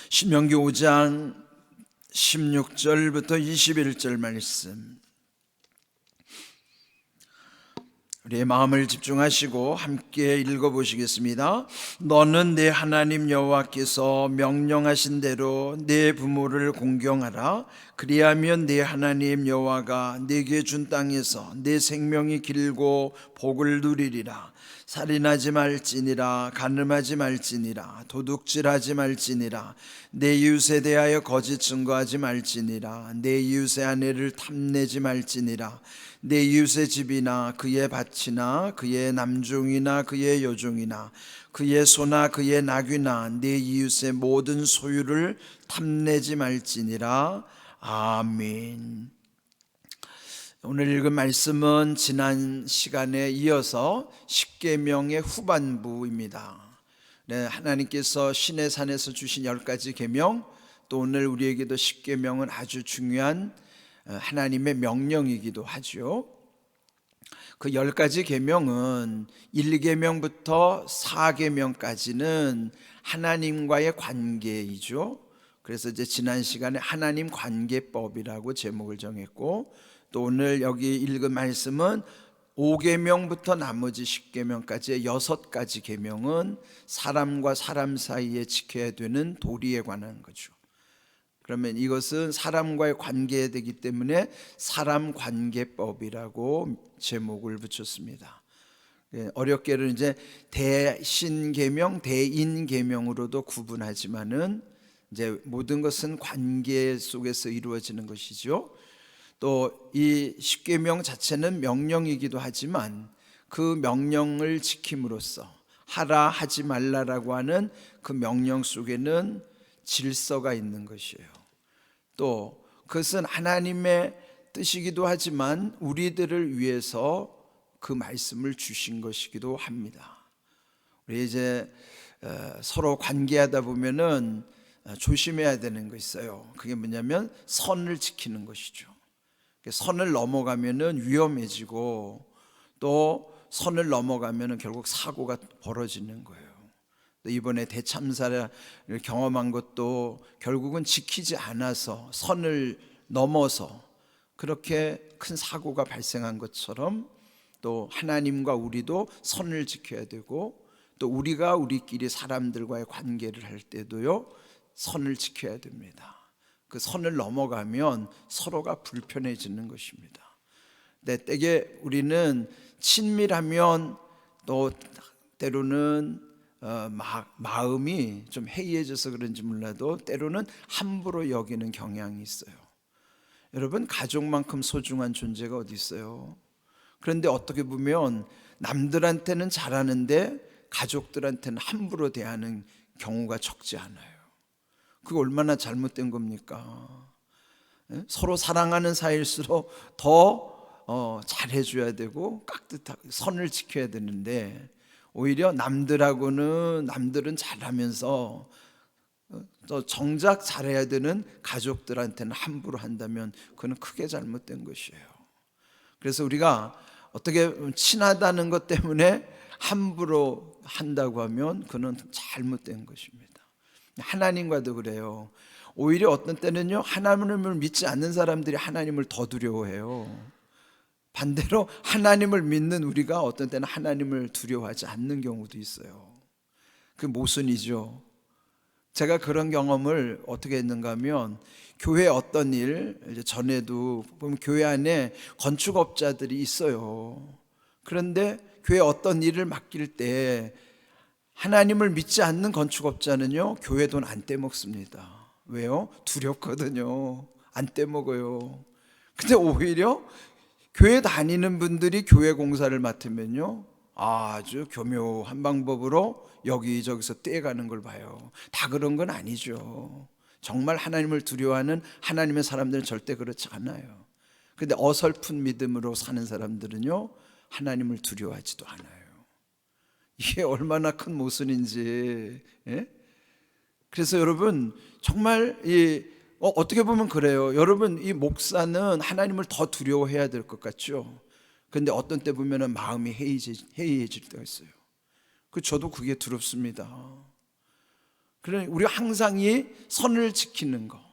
신명기 5장 16절부터 21절 말씀, 우리의 마음을 집중하시고 함께 읽어보시겠습니다. 너는 내 하나님 여호와께서 명령하신 대로 내 부모를 공경하라. 그리하면 내 하나님 여호와가 네게 준 땅에서 내 생명이 길고 복을 누리리라. 살인하지 말지니라. 간음하지 말지니라. 도둑질하지 말지니라. 내 이웃에 대하여 거짓 증거하지 말지니라. 내 이웃의 아내를 탐내지 말지니라. 내 이웃의 집이나 그의 밭이나 그의 남종이나 그의 여종이나 그의 소나 그의 나귀나 내 이웃의 모든 소유를 탐내지 말지니라. 아멘. 오늘 읽은 말씀은 지난 시간에 이어서 십계명의 후반부입니다. 하나님께서 시내산에서 주신 10가지 계명, 또 오늘 우리에게도 십계명은 아주 중요한 하나님의 명령이기도 하죠. 그 10가지 계명은 1계명부터 4계명까지는 하나님과의 관계이죠. 그래서 이제 지난 시간에 하나님 관계법이라고 제목을 정했고, 또 오늘 여기 읽은 말씀은 5계명부터 나머지 10계명까지의 6가지 계명은 사람과 사람 사이에 지켜야 되는 도리에 관한 거죠. 그러면 이것은 사람과의 관계에 되기 때문에 사람관계법이라고 제목을 붙였습니다. 어렵게는 이제 대신계명, 대인계명으로도 구분하지만은 이제 모든 것은 관계 속에서 이루어지는 것이죠. 또 이 십계명 자체는 명령이기도 하지만 그 명령을 지킴으로써 하라 하지 말라라고 하는 그 명령 속에는 질서가 있는 것이에요. 또 그것은 하나님의 뜻이기도 하지만 우리들을 위해서 그 말씀을 주신 것이기도 합니다. 우리 이제 서로 관계하다 보면은 조심해야 되는 거 있어요. 그게 뭐냐면 선을 지키는 것이죠. 선을 넘어가면은 위험해지고, 또 선을 넘어가면은 결국 사고가 벌어지는 거예요. 이번에 대참사를 경험한 것도 결국은 지키지 않아서 선을 넘어서 그렇게 큰 사고가 발생한 것처럼, 또 하나님과 우리도 선을 지켜야 되고, 또 우리가 우리끼리 사람들과의 관계를 할 때도요 선을 지켜야 됩니다. 그 선을 넘어가면 서로가 불편해지는 것입니다. 때에 우리는 친밀하면 또 때로는 마음이 좀 해이해져서 그런지 몰라도 때로는 함부로 여기는 경향이 있어요. 여러분, 가족만큼 소중한 존재가 어디 있어요? 그런데 어떻게 보면 남들한테는 잘하는데 가족들한테는 함부로 대하는 경우가 적지 않아요. 그게 얼마나 잘못된 겁니까? 서로 사랑하는 사이일수록 더 잘해줘야 되고 깍듯하게 선을 지켜야 되는데, 오히려 남들은 잘하면서 또 정작 잘해야 되는 가족들한테는 함부로 한다면 그건 크게 잘못된 것이에요. 그래서 우리가 어떻게 친하다는 것 때문에 함부로 한다고 하면 그건 잘못된 것입니다. 하나님과도 그래요. 오히려 어떤 때는요 하나님을 믿지 않는 사람들이 하나님을 더 두려워해요. 반대로 하나님을 믿는 우리가 어떤 때는 하나님을 두려워하지 않는 경우도 있어요. 그게 모순이죠. 제가 그런 경험을 어떻게 했는가 하면, 교회 어떤 일 전에도 보면 교회 안에 건축업자들이 있어요. 그런데 교회 어떤 일을 맡길 때 하나님을 믿지 않는 건축업자는요 교회 돈 안 떼먹습니다. 왜요? 두렵거든요. 안 떼먹어요. 근데 오히려 교회 다니는 분들이 교회 공사를 맡으면요 아주 교묘한 방법으로 여기저기서 떼가는 걸 봐요. 다 그런 건 아니죠. 정말 하나님을 두려워하는 하나님의 사람들은 절대 그렇지 않아요. 근데 어설픈 믿음으로 사는 사람들은요 하나님을 두려워하지도 않아요. 이게 얼마나 큰 모순인지. 그래서 여러분 정말 어떻게 보면 그래요. 여러분, 이 목사는 하나님을 더 두려워해야 될 것 같죠. 그런데 어떤 때 보면 마음이 해이해질 때가 있어요. 저도 그게 두렵습니다. 그러니 우리가 항상 이 선을 지키는 거.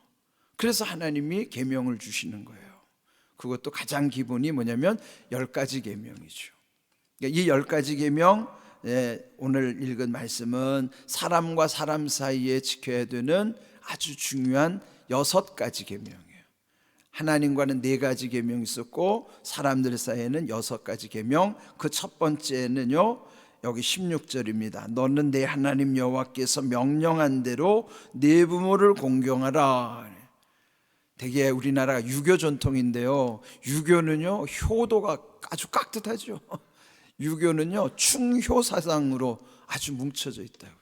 그래서 하나님이 계명을 주시는 거예요. 그것도 가장 기본이 뭐냐면 10가지 계명이죠. 그러니까 이 10가지 계명, 오늘 읽은 말씀은 사람과 사람 사이에 지켜야 되는 아주 중요한 6가지 계명이에요. 하나님과는 4가지 계명이 있었고 사람들 사이에는 6가지 계명. 그 첫 번째는요, 여기 16절입니다. 너는 내 하나님 여호와께서 명령한 대로 네 부모를 공경하라. 되게 우리나라가 유교 전통인데요, 유교는요 효도가 아주 깍듯하죠. 유교는요 충효 사상으로 아주 뭉쳐져 있다고.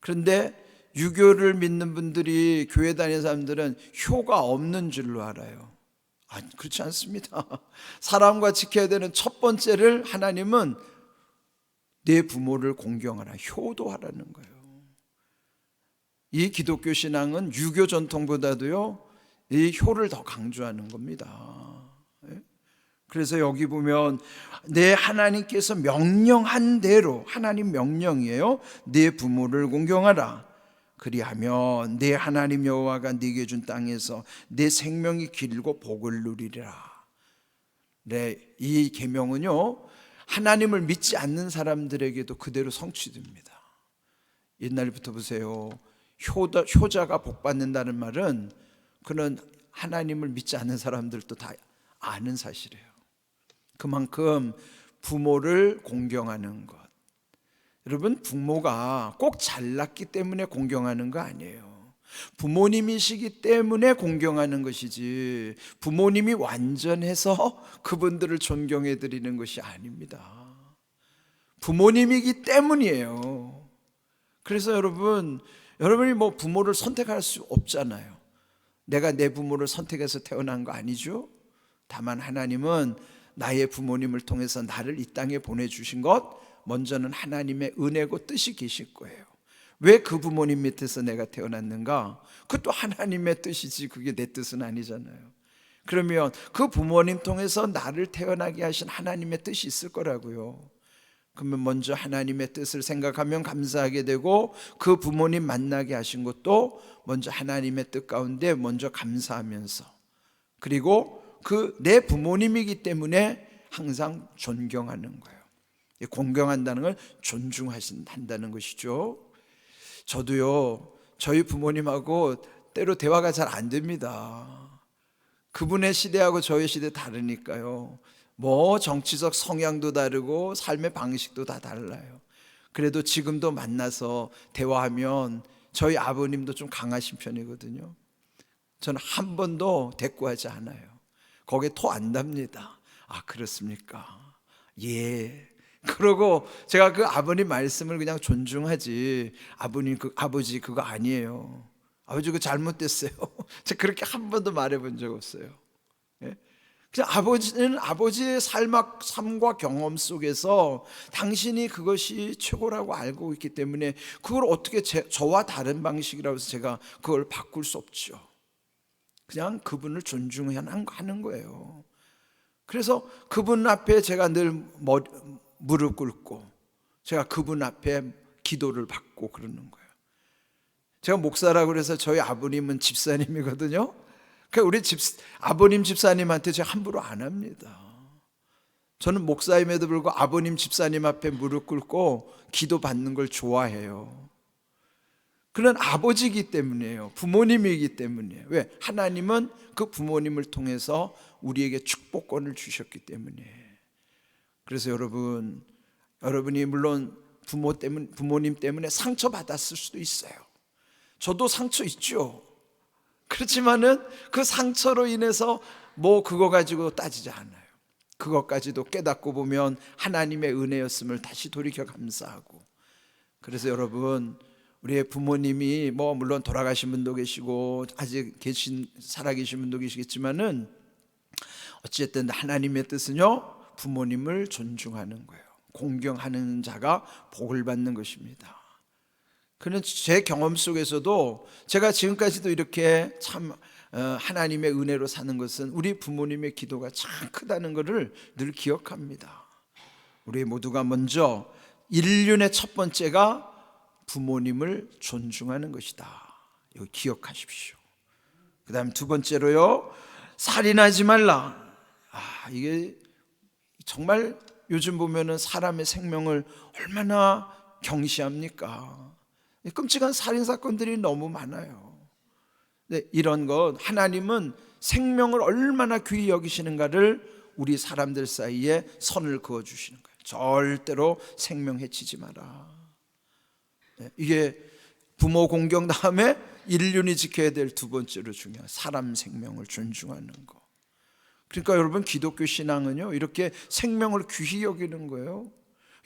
그런데 유교를 믿는 분들이, 교회 다니는 사람들은 효가 없는 줄로 알아요. 아니, 그렇지 않습니다. 사람과 지켜야 되는 첫 번째를 하나님은 내 부모를 공경하라, 효도하라는 거예요. 이 기독교 신앙은 유교 전통보다도요 이 효를 더 강조하는 겁니다. 그래서 여기 보면 내 하나님께서 명령한 대로, 하나님 명령이에요. 내 부모를 공경하라. 그리하면 내 하나님 여호와가 네게 준 땅에서 내 생명이 길고 복을 누리리라. 네, 이 계명은요 하나님을 믿지 않는 사람들에게도 그대로 성취됩니다. 옛날부터 보세요. 효자가 복 받는다는 말은 그는 하나님을 믿지 않는 사람들도 다 아는 사실이에요. 그만큼 부모를 공경하는 것. 여러분, 부모가 꼭 잘났기 때문에 공경하는 거 아니에요. 부모님이시기 때문에 공경하는 것이지, 부모님이 완전해서 그분들을 존경해 드리는 것이 아닙니다. 부모님이기 때문이에요. 그래서 여러분이 뭐 부모를 선택할 수 없잖아요. 내가 내 부모를 선택해서 태어난 거 아니죠. 다만 하나님은 나의 부모님을 통해서 나를 이 땅에 보내주신 것, 먼저는 하나님의 은혜고 뜻이 계실 거예요. 왜 그 부모님 밑에서 내가 태어났는가? 그것도 하나님의 뜻이지, 그게 내 뜻은 아니잖아요. 그러면 그 부모님 통해서 나를 태어나게 하신 하나님의 뜻이 있을 거라고요. 그러면 먼저 하나님의 뜻을 생각하면 감사하게 되고, 그 부모님 만나게 하신 것도 먼저 하나님의 뜻 가운데 먼저 감사하면서, 그리고 그 내 부모님이기 때문에 항상 존경하는 거예요. 공경한다는 걸 존중한다는 것이죠. 저도요 저희 부모님하고 때로 대화가 잘 안 됩니다. 그분의 시대하고 저희 시대 다르니까요. 뭐 정치적 성향도 다르고 삶의 방식도 다 달라요. 그래도 지금도 만나서 대화하면 저희 아버님도 좀 강하신 편이거든요. 저는 한 번도 대꾸하지 않아요. 거기에 토 안 답니다. 아, 그렇습니까? 예. 그러고 제가 그 아버님 말씀을 그냥 존중하지, 아버지 그거 아니에요, 아버지 그거 잘못됐어요, 제가 그렇게 한 번도 말해본 적 없어요. 예? 그냥 아버지는 아버지의 삶과 경험 속에서 당신이 그것이 최고라고 알고 있기 때문에 그걸 어떻게 저와 다른 방식이라고 해서 제가 그걸 바꿀 수 없죠. 그냥 그분을 존중하는 거예요. 그래서 그분 앞에 제가 늘 무릎 꿇고 제가 그분 앞에 기도를 받고 그러는 거예요. 제가 목사라고 그래서 저희 아버님은 집사님이거든요. 그러니까 우리 아버님 집사님한테 제가 함부로 안 합니다. 저는 목사임에도 불구하고 아버님 집사님 앞에 무릎 꿇고 기도 받는 걸 좋아해요. 그런 아버지이기 때문이에요. 부모님이기 때문이에요. 왜? 하나님은 그 부모님을 통해서 우리에게 축복권을 주셨기 때문에. 그래서 여러분이 물론 부모님 때문에 상처받았을 수도 있어요. 저도 상처 있죠. 그렇지만은 그 상처로 인해서 뭐 그거 가지고 따지지 않아요. 그것까지도 깨닫고 보면 하나님의 은혜였음을 다시 돌이켜 감사하고. 그래서 여러분, 우리의 부모님이 뭐 물론 돌아가신 분도 계시고 아직 살아계신 분도 계시겠지만은 어쨌든 하나님의 뜻은요, 부모님을 존중하는 거예요. 공경하는 자가 복을 받는 것입니다. 그는 제 경험 속에서도 제가 지금까지도 이렇게 참 하나님의 은혜로 사는 것은 우리 부모님의 기도가 참 크다는 것을 늘 기억합니다. 우리 모두가 먼저 인륜의 첫 번째가 부모님을 존중하는 것이다. 이거 기억하십시오. 그 다음 두 번째로요, 살인하지 말라. 이게 정말 요즘 보면은 사람의 생명을 얼마나 경시합니까? 끔찍한 살인사건들이 너무 많아요. 이런 것, 하나님은 생명을 얼마나 귀히 여기시는가를 우리 사람들 사이에 선을 그어주시는 거예요. 절대로 생명 해치지 마라. 이게 부모 공경 다음에 인륜이 지켜야 될 두 번째로 중요한 사람 생명을 존중하는 거. 그러니까 여러분, 기독교 신앙은요, 이렇게 생명을 귀히 여기는 거예요.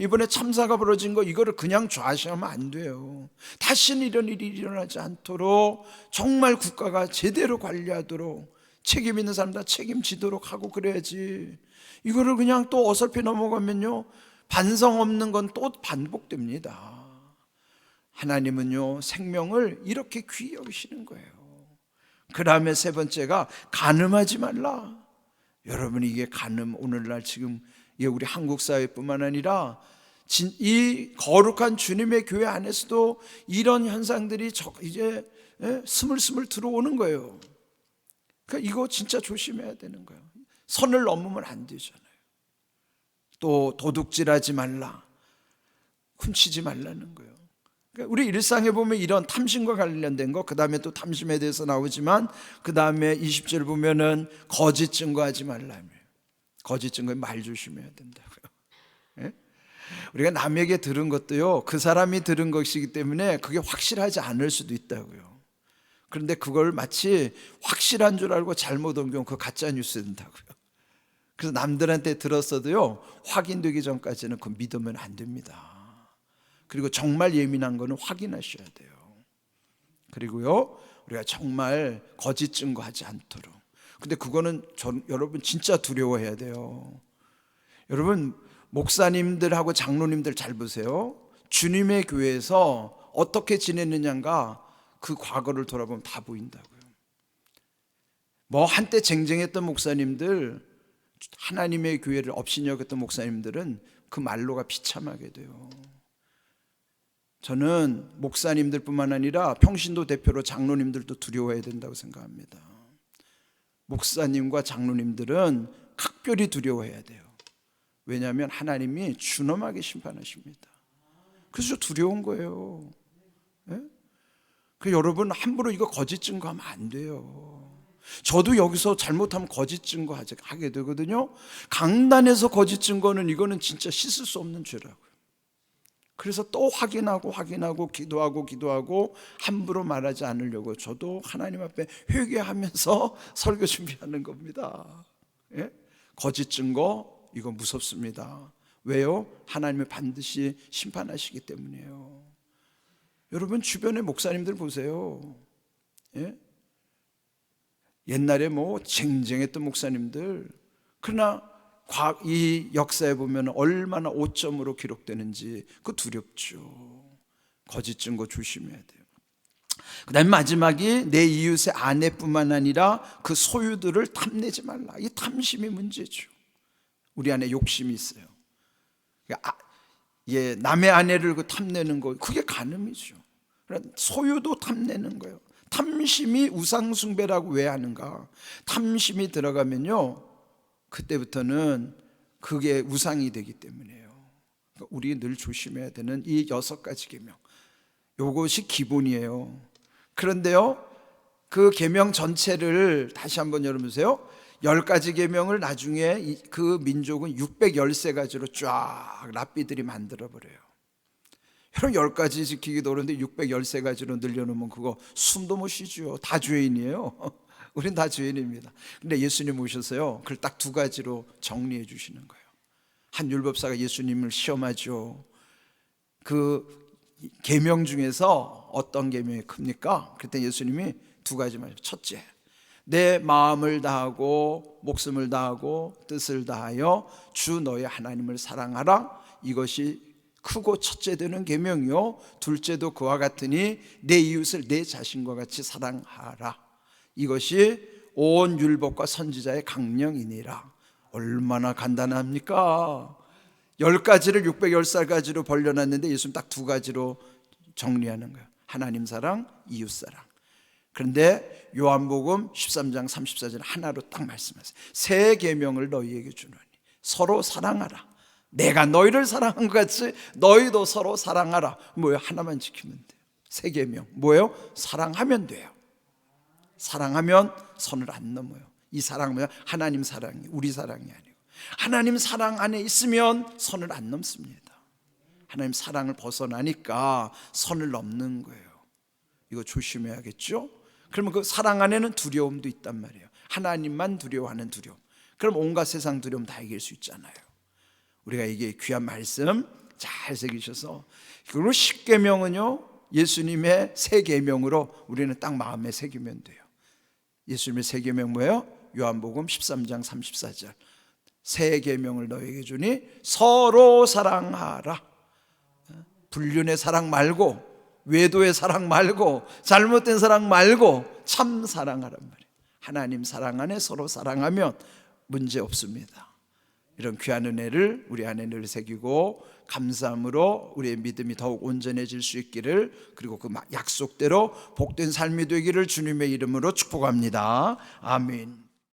이번에 참사가 벌어진 거, 이거를 그냥 좌시하면 안 돼요. 다시는 이런 일이 일어나지 않도록 정말 국가가 제대로 관리하도록, 책임 있는 사람 다 책임지도록 하고 그래야지. 이거를 그냥 또 어설피 넘어가면요, 반성 없는 건 또 반복됩니다. 하나님은요, 생명을 이렇게 귀히 여기시는 거예요. 그 다음에 세 번째가 간음하지 말라. 여러분, 이게 간음, 오늘날 지금 우리 한국 사회뿐만 아니라 이 거룩한 주님의 교회 안에서도 이런 현상들이 이제 스물스물 들어오는 거예요. 그러니까 이거 진짜 조심해야 되는 거예요. 선을 넘으면 안 되잖아요. 또 도둑질하지 말라, 훔치지 말라는 거예요. 그러니까 우리 일상에 보면 이런 탐심과 관련된 거, 그 다음에 또 탐심에 대해서 나오지만, 그 다음에 20절 보면은 거짓 증거하지 말라며. 거짓 증거에 말 조심해야 된다고요. 예? 우리가 남에게 들은 것도요, 그 사람이 들은 것이기 때문에 그게 확실하지 않을 수도 있다고요. 그런데 그걸 마치 확실한 줄 알고 잘못 옮기면 그거 가짜 뉴스 된다고요. 그래서 남들한테 들었어도요, 확인되기 전까지는 그거 믿으면 안 됩니다. 그리고 정말 예민한 거는 확인하셔야 돼요. 그리고요, 우리가 정말 거짓 증거하지 않도록. 근데 그거는 여러분 진짜 두려워해야 돼요. 여러분, 목사님들하고 장로님들 잘 보세요. 주님의 교회에서 어떻게 지냈느냐가 그 과거를 돌아보면 다 보인다고요. 뭐 한때 쟁쟁했던 목사님들, 하나님의 교회를 업신여겼던 목사님들은 그 말로가 비참하게 돼요. 저는 목사님들뿐만 아니라 평신도 대표로 장로님들도 두려워해야 된다고 생각합니다. 목사님과 장로님들은 각별히 두려워해야 돼요. 왜냐하면 하나님이 준엄하게 심판하십니다. 그래서 두려운 거예요. 네? 그 여러분, 함부로 이거 거짓 증거하면 안 돼요. 저도 여기서 잘못하면 거짓 증거하게 되거든요. 강단에서 거짓 증거는, 이거는 진짜 씻을 수 없는 죄라고요. 그래서 또 확인하고 기도하고 함부로 말하지 않으려고 저도 하나님 앞에 회개하면서 설교 준비하는 겁니다. 예? 거짓 증거, 이거 무섭습니다. 왜요? 하나님이 반드시 심판하시기 때문이에요. 여러분, 주변의 목사님들 보세요. 예? 옛날에 뭐 쟁쟁했던 목사님들, 그러나 이 역사에 보면 얼마나 오점으로 기록되는지 그 두렵죠. 거짓 증거 조심해야 돼요. 그 다음에 마지막이 내 이웃의 아내뿐만 아니라 그 소유들을 탐내지 말라. 이 탐심이 문제죠. 우리 안에 욕심이 있어요. 남의 아내를 탐내는 거, 그게 간음이죠. 소유도 탐내는 거예요. 탐심이 우상숭배라고 왜 하는가? 탐심이 들어가면요, 그때부터는 그게 우상이 되기 때문이에요. 그러니까 우리 늘 조심해야 되는 이 6가지 계명, 이것이 기본이에요. 그런데요, 그 계명 전체를 다시 한번 여러분 보세요. 10가지 계명을 나중에 그 민족은 613가지로 쫙 랍비들이 만들어버려요. 여러분, 10가지 지키기도 어려운데 613가지로 늘려놓으면 그거 숨도 못 쉬죠. 다 죄인이에요. 우린 다 죄인입니다. 근데 예수님 오셔서요, 그걸 딱 2가지로 정리해 주시는 거예요. 한 율법사가 예수님을 시험하죠. 그 계명 중에서 어떤 계명이 큽니까? 그때 예수님이 2가지 말씀. 첫째, 내 마음을 다하고 목숨을 다하고 뜻을 다하여 주 너의 하나님을 사랑하라. 이것이 크고 첫째 되는 계명이요, 둘째도 그와 같으니 내 이웃을 내 자신과 같이 사랑하라. 이것이 온 율법과 선지자의 강령이니라. 얼마나 간단합니까? 10가지를 613가지로 벌려놨는데 예수님 딱 2가지로 정리하는 거예요. 하나님 사랑, 이웃 사랑. 그런데 요한복음 13장 34절 하나로 딱 말씀하세요. 새 계명을 너희에게 주노니 서로 사랑하라. 내가 너희를 사랑한 것 같이 너희도 서로 사랑하라. 뭐예요? 하나만 지키면 돼요. 새 계명 뭐예요? 사랑하면 돼요. 사랑하면 선을 안 넘어요. 이 사랑은 뭐야? 하나님 사랑이, 우리 사랑이 아니고 하나님 사랑 안에 있으면 선을 안 넘습니다. 하나님 사랑을 벗어나니까 선을 넘는 거예요. 이거 조심해야겠죠? 그러면 그 사랑 안에는 두려움도 있단 말이에요. 하나님만 두려워하는 두려움. 그럼 온갖 세상 두려움 다 이길 수 있잖아요. 우리가 이게 귀한 말씀 잘 새기셔서, 그리고 십계명은요 예수님의 새 계명으로 우리는 딱 마음에 새기면 돼요. 예수님의 새 계명 뭐예요? 요한복음 13장 34절 새 계명을 너에게 주니 서로 사랑하라. 불륜의 사랑 말고, 외도의 사랑 말고, 잘못된 사랑 말고 참 사랑하란 말이에요. 하나님 사랑 안에 서로 사랑하면 문제 없습니다. 이런 귀한 은혜를 우리 안에 늘 새기고 감사함으로 우리의 믿음이 더욱 온전해질 수 있기를, 그리고 그 약속대로 복된 삶이 되기를 주님의 이름으로 축복합니다. 아멘.